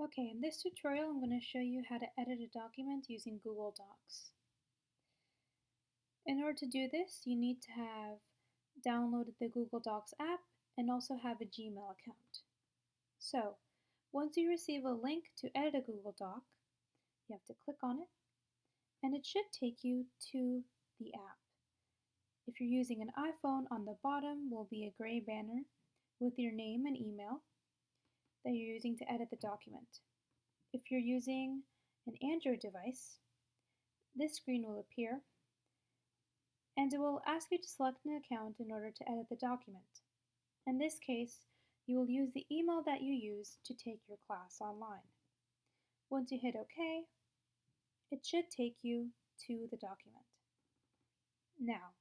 Okay, in this tutorial I'm going to show you how to edit a document using Google Docs. In order to do this, you need to have downloaded the Google Docs app and also have a Gmail account. So, once you receive a link to edit a Google Doc, you have to click on it and it should take you to the app. If you're using an iPhone, on the bottom will be a gray banner with your name and email that you're using to edit the document. If you're using an Android device, this screen will appear and it will ask you to select an account in order to edit the document. In this case, you will use the email that you use to take your class online. Once you hit OK, it should take you to the document. Now,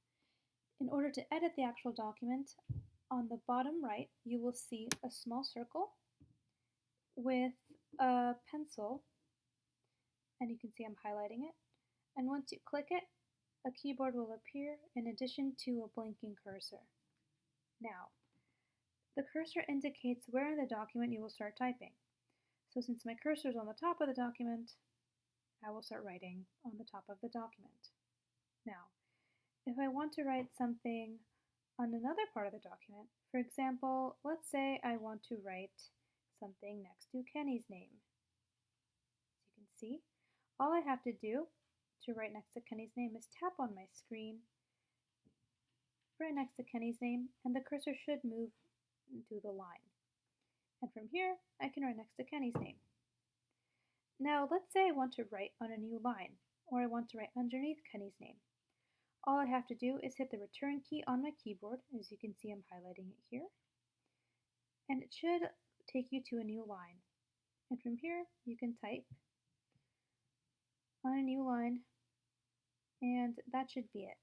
in order to edit the actual document, on the bottom right, you will see a small circle with a pencil, and you can see I'm highlighting it. And once you click it, a keyboard will appear in addition to a blinking cursor. Now, the cursor indicates where in the document you will start typing. So since my cursor is on the top of the document, I will start writing on the top of the document. Now, if I want to write something on another part of the document, for example, let's say I want to write something next to Kenny's name. As you can see, all I have to do to write next to Kenny's name is tap on my screen right next to Kenny's name, and the cursor should move to the line. And from here, I can write next to Kenny's name. Now, let's say I want to write on a new line, or I want to write underneath Kenny's name. All I have to do is hit the return key on my keyboard. As you can see, I'm highlighting it here. And it should take you to a new line. And from here, you can type on a new line, and that should be it.